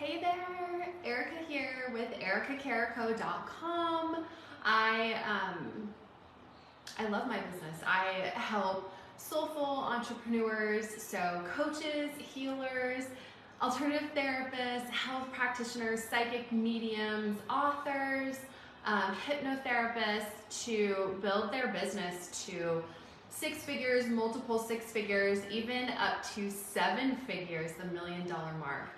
Hey there, Erica here with ericacarico.com. I love my business. I help soulful entrepreneurs, so coaches, healers, alternative therapists, health practitioners, psychic mediums, authors, hypnotherapists to build their business to six figures, multiple six figures, even up to seven figures, the $1 million mark.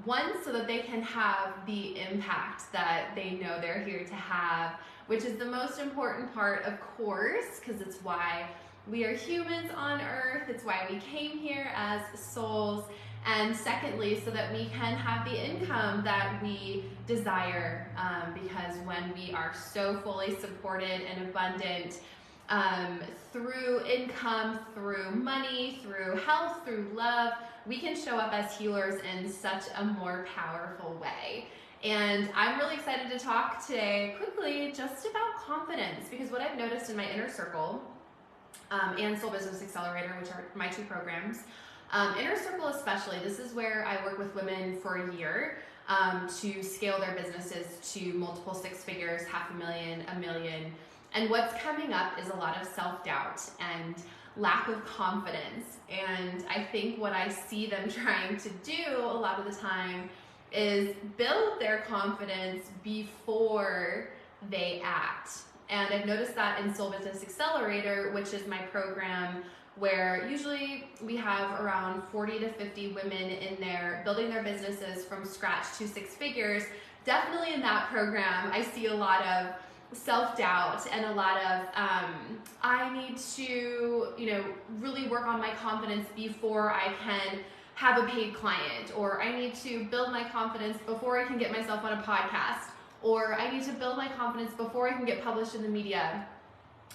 One, so that they can have the impact that they know they're here to have, which is the most important part, of course, because it's why we are humans on earth. It's why we came here as souls. And secondly, so that we can have the income that we desire, because when we are so fully supported and abundant, through income, through money, through health, through love, we can show up as healers in such a more powerful way. And I'm really excited to talk today quickly just about confidence, because what I've noticed in my inner circle and Soul Business Accelerator, which are my two programs, Inner Circle especially, this is where I work with women for a year to scale their businesses to multiple six figures, $500,000, $1 million. And what's coming up is a lot of self-doubt and lack of confidence. And I think what I see them trying to do a lot of the time is build their confidence before they act. And I've noticed that in Soul Business Accelerator, which is my program where usually we have around 40 to 50 women in there building their businesses from scratch to six figures. Definitely in that program, I see a lot of self-doubt and a lot of I need to really work on my confidence before I can have a paid client, or I need to build my confidence before I can get myself on a podcast, or I need to build my confidence before I can get published in the media,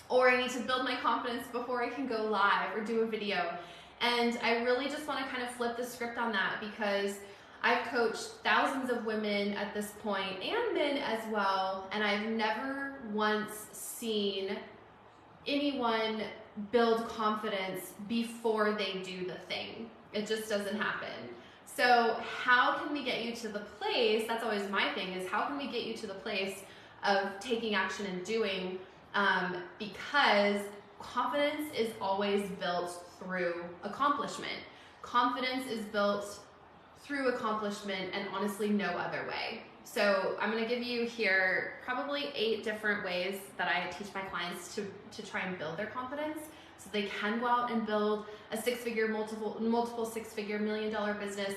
or I need to build my confidence before I can go live or do a video. And I really just want to kind of flip the script on that, because I've coached thousands of women at this point, and men as well, and I've never once seen anyone build confidence before they do the thing. It just doesn't happen. So how can we get you to the place, that's always my thing, is how can we get you to the place of taking action and doing, because confidence is always built through accomplishment. Confidence is built through accomplishment, and honestly no other way. So I'm going to give you here probably 8 different ways that I teach my clients to try and build their confidence so they can go out and build a six-figure, multiple six-figure $1 million business.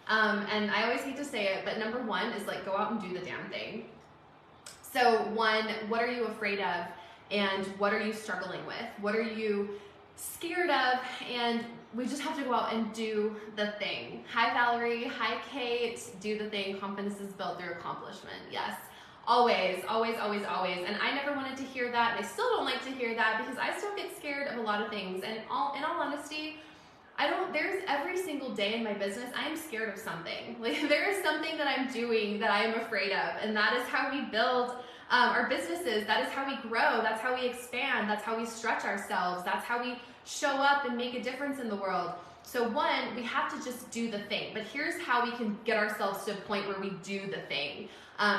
And I always hate to say it, but number one is like, go out and do the damn thing. So one, what are you afraid of, and what are you struggling with? What are you scared of? And we just have to go out and do the thing. Hi Valerie, hi Kate, do the thing. Confidence is built through accomplishment. Yes, always, always, always, always. And I never wanted to hear that, and I still don't like to hear that, because I still get scared of a lot of things. And in all honesty, there's every single day in my business, I am scared of something. Like, there is something that I'm doing that I am afraid of, and that is how we build our businesses. That is how we grow. That's how we expand. That's how we stretch ourselves. That's how we show up and make a difference in the world. So one, we have to just do the thing. But here's how we can get ourselves to a point where we do the thing.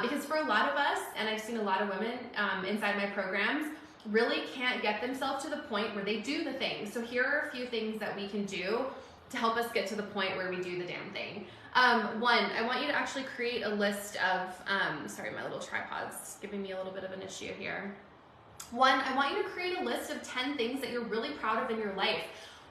Because for a lot of us, and I've seen a lot of women inside my programs, really can't get themselves to the point where they do the thing. So here are a few things that we can do to help us get to the point where we do the damn thing. One, I want you to actually create a list of, sorry, my little tripod's giving me a little bit of an issue here. One, I want you to create a list of 10 things that you're really proud of in your life.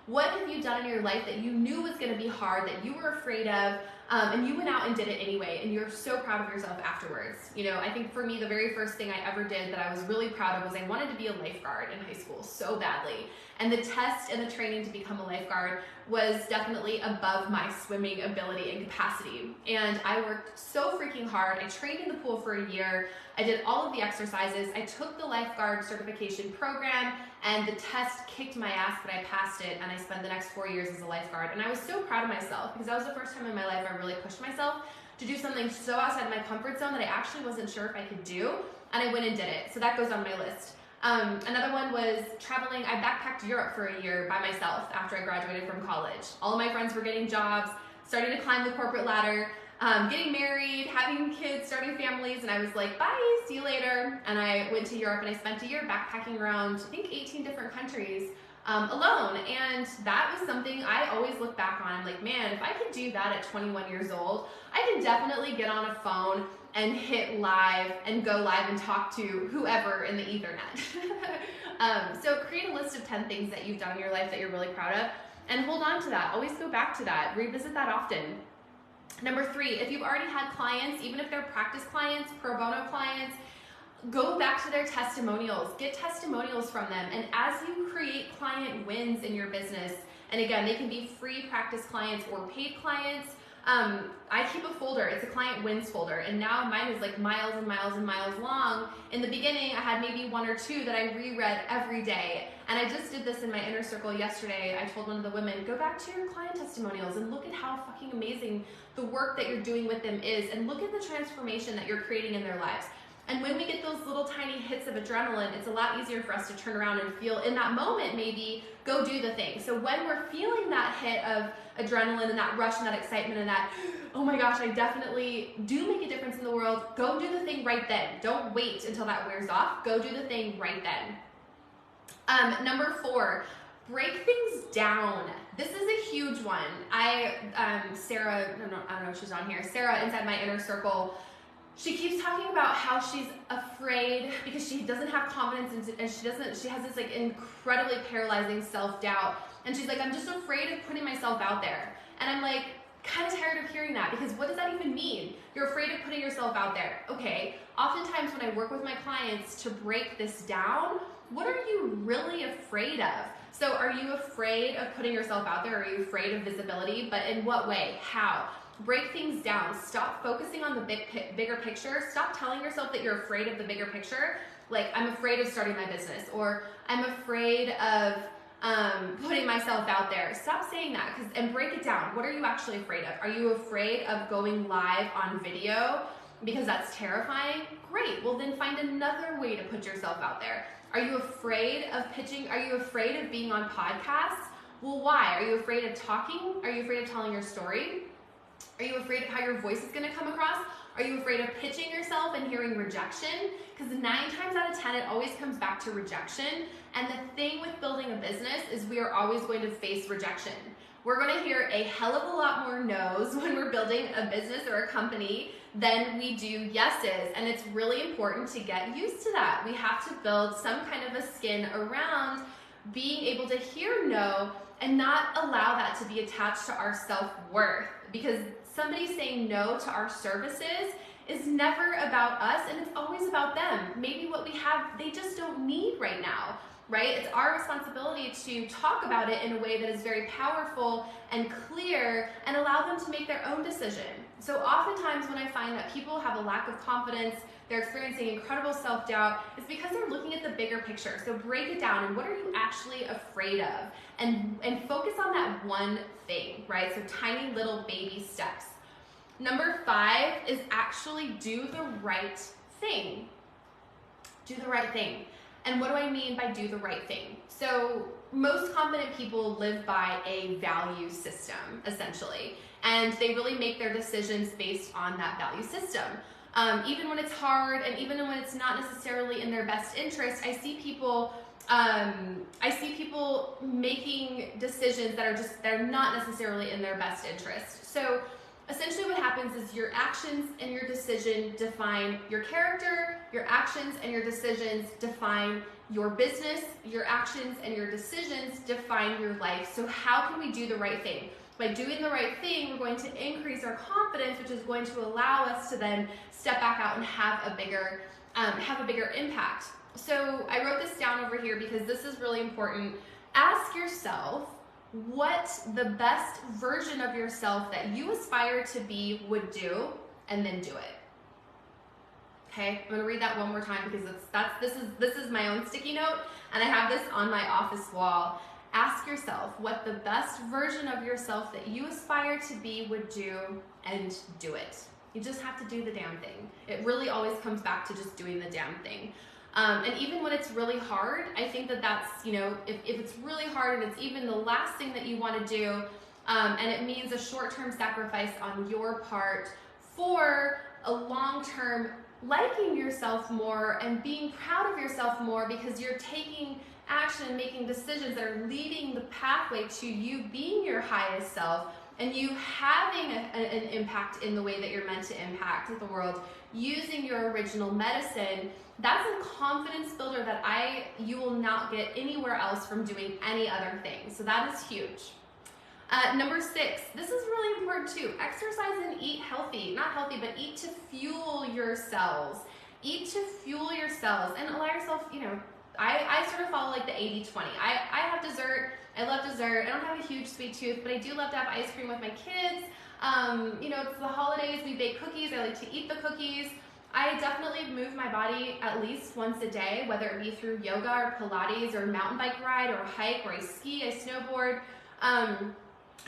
What have you done in your life that you knew was going to be hard, that you were afraid of, and you went out and did it anyway, and you're so proud of yourself afterwards? I think for me, the very first thing I ever did that I was really proud of was I wanted to be a lifeguard in high school so badly. And the test and the training to become a lifeguard was definitely above my swimming ability and capacity. And I worked so freaking hard. I trained in the pool for a year. I did all of the exercises. I took the lifeguard certification program, and the test kicked my ass, but I passed it, and I spent the next 4 years as a lifeguard. And I was so proud of myself, because that was the first time in my life I really pushed myself to do something so outside my comfort zone that I actually wasn't sure if I could do, and I went and did it. So that goes on my list. Another one was traveling. I backpacked Europe for a year by myself after I graduated from college. All of my friends were getting jobs, starting to climb the corporate ladder. getting married, having kids, starting families, and I was like, bye, see you later. And I went to Europe and I spent a year backpacking around, I think 18 different countries alone. And that was something I always look back on. I'm like, man, if I could do that at 21 years old, I can definitely get on a phone and hit live and go live and talk to whoever in the ethernet. So create a list of 10 things that you've done in your life that you're really proud of, and hold on to that. Always go back to that. Revisit that often. Number 3, if you've already had clients, even if they're practice clients, pro bono clients, go back to their testimonials. Get testimonials from them. And as you create client wins in your business, and again, they can be free practice clients or paid clients, I keep a folder. It's a client wins folder, and now mine is like miles and miles and miles long. In the beginning, I had maybe 1 or 2 that I reread every day, and I just did this in my inner circle yesterday. I told one of the women, go back to your client testimonials and look at how fucking amazing the work that you're doing with them is, and look at the transformation that you're creating in their lives. And when we get those little tiny hits of adrenaline, it's a lot easier for us to turn around and feel in that moment, maybe go do the thing. So when we're feeling that hit of adrenaline and that rush and that excitement and that, oh my gosh, I definitely do make a difference in the world, go do the thing right then. Don't wait until that wears off. Go do the thing right then. Number 4, break things down. This is a huge one. Sarah, I don't know if she's on here. Sarah inside my inner circle, she keeps talking about how she's afraid because she doesn't have confidence and she has this like incredibly paralyzing self-doubt. And she's like, I'm just afraid of putting myself out there. And I'm like, kind of tired of hearing that, because what does that even mean? You're afraid of putting yourself out there. Okay, oftentimes when I work with my clients to break this down, what are you really afraid of? So are you afraid of putting yourself out there? Are you afraid of visibility? But in what way? How? Break things down. Stop focusing on the bigger picture. Stop telling yourself that you're afraid of the bigger picture. Like, I'm afraid of starting my business, or I'm afraid of putting myself out there. Stop saying that, and break it down. What are you actually afraid of? Are you afraid of going live on video because that's terrifying? Great. Well, then find another way to put yourself out there. Are you afraid of pitching? Are you afraid of being on podcasts? Well, why? Are you afraid of talking? Are you afraid of telling your story? Are you afraid of how your voice is going to come across? Are you afraid of pitching yourself and hearing rejection? Because 9 times out of 10, it always comes back to rejection. And the thing with building a business is we are always going to face rejection. We're going to hear a hell of a lot more no's when we're building a business or a company than we do yeses. And it's really important to get used to that. We have to build some kind of a skin around being able to hear no and not allow that to be attached to our self-worth, because somebody saying no to our services is never about us, and it's always about them. Maybe what we have, they just don't need right now, right? It's our responsibility to talk about it in a way that is very powerful and clear and allow them to make their own decision. So oftentimes when I find that people have a lack of confidence, they're experiencing incredible self-doubt, it's because they're looking at the bigger picture. So break it down, and what are you actually afraid of? And focus on that one thing, right? So tiny little baby steps. Number 5 is actually do the right thing. Do the right thing. And what do I mean by do the right thing? So most confident people live by a value system, essentially. And they really make their decisions based on that value system. Even when it's hard, and even when it's not necessarily in their best interest, I see people making decisions that are not necessarily in their best interest. So essentially what happens is your actions and your decision define your character, your actions and your decisions define your business, your actions and your decisions define your life. So how can we do the right thing? By doing the right thing, we're going to increase our confidence, which is going to allow us to then step back out and have a bigger impact. So I wrote this down over here because this is really important. Ask yourself what the best version of yourself that you aspire to be would do, and then do it. Okay, I'm gonna read that one more time because this is my own sticky note, and I have this on my office wall. Ask yourself what the best version of yourself that you aspire to be would do, and do it. You just have to do the damn thing. It really always comes back to just doing the damn thing. And even when it's really hard, I think that's, if it's really hard and it's even the last thing that you want to do, and it means a short-term sacrifice on your part for a long-term liking yourself more and being proud of yourself more, because you're taking action and making decisions that are leading the pathway to you being your highest self and you having an impact in the way that you're meant to impact the world, using your original medicine. That's a confidence builder that you will not get anywhere else from doing any other thing. So that is huge. Number 6, this is really important too. Exercise and eat healthy. Not healthy, but eat to fuel your cells. Eat to fuel your cells and allow yourself, I sort of follow like the 80-20. I have dessert. I love dessert. I don't have a huge sweet tooth, but I do love to have ice cream with my kids. It's the holidays. We bake cookies. I like to eat the cookies. I definitely move my body at least once a day, whether it be through yoga or Pilates or mountain bike ride or hike, or I ski, I snowboard.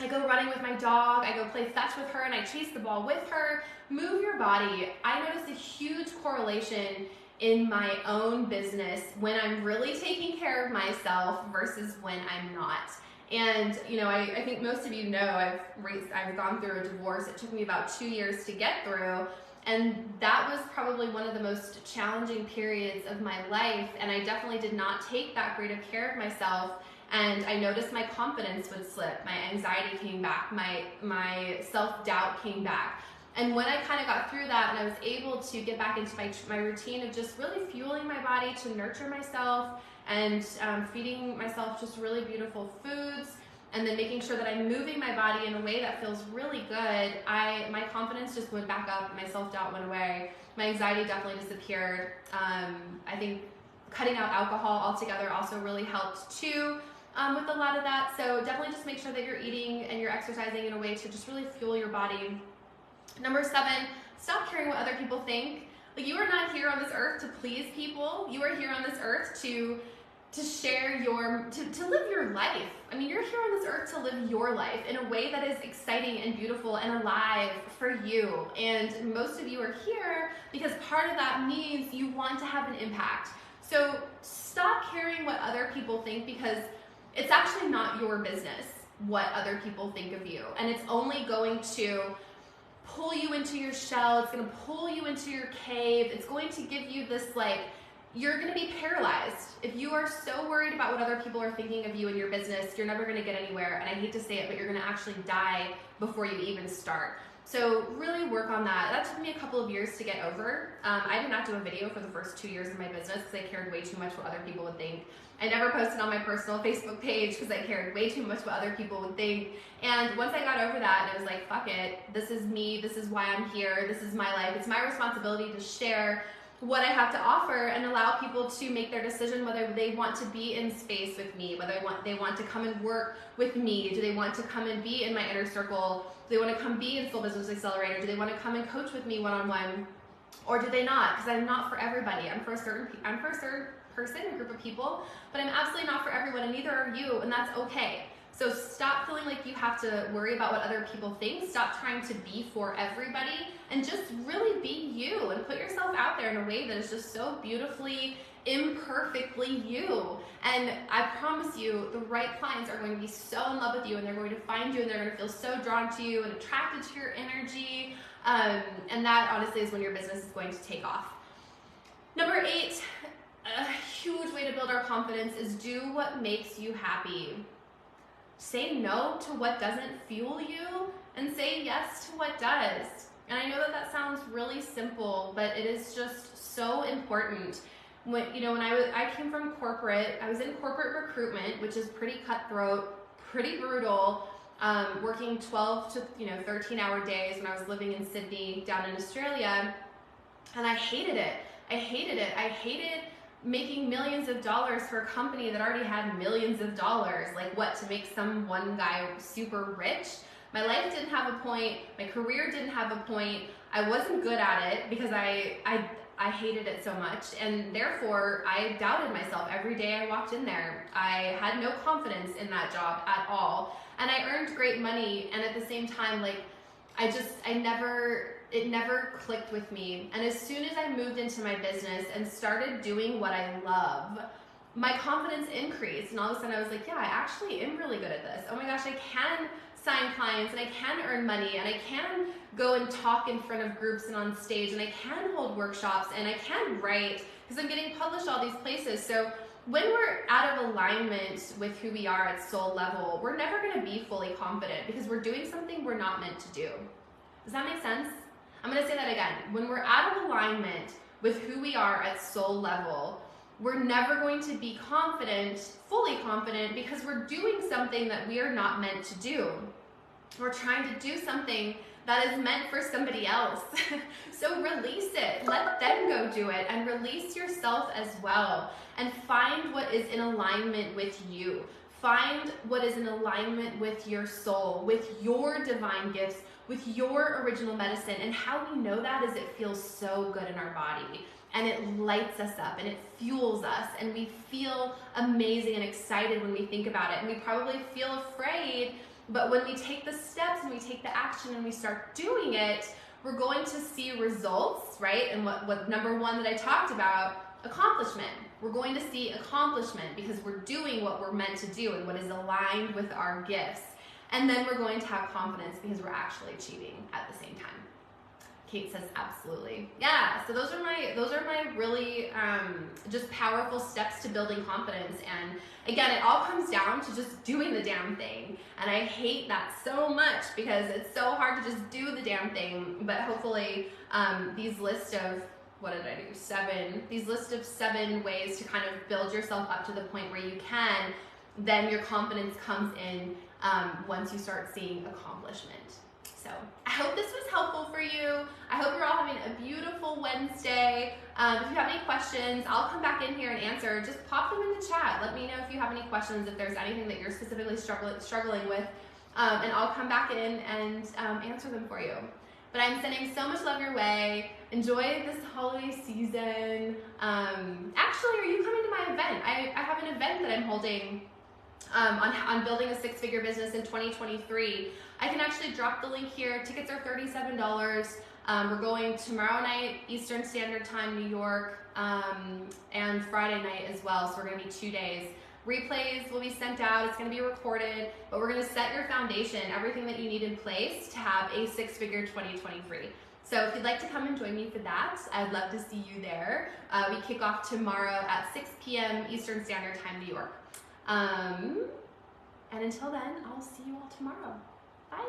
I go running with my dog. I go play fetch with her and I chase the ball with her. Move your body. I noticed a huge correlation in my own business when I'm really taking care of myself versus when I'm not. And I think most of you know I've gone through a divorce. It took me about 2 years to get through, and that was probably one of the most challenging periods of my life, and I definitely did not take that great of care of myself. And I noticed my confidence would slip, my anxiety came back, my self-doubt came back. And when I kind of got through that and I was able to get back into my routine of just really fueling my body to nurture myself and feeding myself just really beautiful foods, and then making sure that I'm moving my body in a way that feels really good, my confidence just went back up, my self-doubt went away, my anxiety definitely disappeared. I think cutting out alcohol altogether also really helped too. With a lot of that. So definitely just make sure that you're eating and you're exercising in a way to just really fuel your body. Number 7, stop caring what other people think. Like, you are not here on this earth to please people. You are here on this earth to share to live your life. I mean, you're here on this earth to live your life in a way that is exciting and beautiful and alive for you. And most of you are here because part of that means you want to have an impact. So stop caring what other people think, because it's actually not your business what other people think of you. And it's only going to pull you into your shell. It's going to pull you into your cave. It's going to give you this, you're going to be paralyzed. If you are so worried about what other people are thinking of you and your business, you're never going to get anywhere. And I hate to say it, but you're going to actually die before you even start. So really work on that. That took me a couple of years to get over. I did not do a video for the first 2 years of my business because I cared way too much what other people would think. I never posted on my personal Facebook page because I cared way too much what other people would think. And once I got over that, and I was like, fuck it, this is me, this is why I'm here, this is my life. It's my responsibility to share what I have to offer and allow people to make their decision whether they want to be in space with me, whether they want to come and work with me, do they want to come and be in my inner circle, do they want to come be in Soul Business Accelerator, do they want to come and coach with me one-on-one, or do they not? Because I'm not for everybody. I'm for a certain person, a group of people, but I'm absolutely not for everyone, and neither are you, and that's okay. So stop feeling like you have to worry about what other people think. Stop trying to be for everybody, and just really be you and put yourself out there in a way that is just so beautifully, imperfectly you. And I promise you, the right clients are going to be so in love with you, and they're going to find you, and they're going to feel so drawn to you and attracted to your energy. And that honestly is when your business is going to take off. Number 8, a huge way to build our confidence is do what makes you happy. Say no to what doesn't fuel you and say yes to what does. And I know that sounds really simple, but it is just so important. When I came from corporate, I was in corporate recruitment, which is pretty cutthroat, pretty brutal, working 12 to 13-hour days when I was living in Sydney down in Australia, and I hated it. I hated making millions of dollars for a company that already had millions of dollars. Like, what, to make some one guy super rich? My life didn't have a point. My career didn't have a point. I wasn't good at it because I hated it so much, and therefore I doubted myself every day I walked in there. I had no confidence in that job at all, and I earned great money, and at the same time, it never clicked with me. And as soon as I moved into my business and started doing what I love, my confidence increased, and all of a sudden I was like, yeah, I actually am really good at this. Oh my gosh, I can sign clients, and I can earn money, and I can go and talk in front of groups and on stage, and I can hold workshops, and I can write because I'm getting published all these places. So when we're out of alignment with who we are at soul level, we're never going to be fully confident because we're doing something we're not meant to do. Does that make sense? I'm going to say that again. When we're out of alignment with who we are at soul level, we're never going to be confident, fully confident, because we're doing something that we are not meant to do. We're trying to do something that is meant for somebody else. So release it, let them go do it, and release yourself as well. And find what is in alignment with you. Find what is in alignment with your soul, with your divine gifts, with your original medicine. And how we know that is it feels so good in our body. And it lights us up and it fuels us, and we feel amazing and excited when we think about it. And we probably feel afraid, but when we take the steps and we take the action and we start doing it, we're going to see results, right? And what number one that I talked about, accomplishment. We're going to see accomplishment because we're doing what we're meant to do and what is aligned with our gifts. And then we're going to have confidence because we're actually achieving at the same time. Kate says absolutely. Yeah, so those are my really just powerful steps to building confidence. And again, it all comes down to just doing the damn thing. And I hate that so much because it's so hard to just do the damn thing. But hopefully these list of, what did I do? These list of 7 ways to kind of build yourself up to the point where you can, then your confidence comes in once you start seeing accomplishment. So I hope this was helpful for you. I hope you're all having a beautiful Wednesday. If you have any questions, I'll come back in here and answer. Just pop them in the chat. Let me know if you have any questions, if there's anything that you're specifically struggling with, and I'll come back in and answer them for you. But I'm sending so much love your way. Enjoy this holiday season. Actually, are you coming to my event? I have an event that I'm holding on building a 6-figure business in 2023. I can actually drop the link here. Tickets are $37. We're going tomorrow night, Eastern Standard Time, New York, and Friday night as well. So we're going to be 2 days. Replays will be sent out. It's going to be recorded, but we're going to set your foundation, everything that you need in place to have a 6-figure 2023. So if you'd like to come and join me for that, I'd love to see you there. We kick off tomorrow at 6 p.m. Eastern Standard Time, New York. And until then, I'll see you all tomorrow. Bye.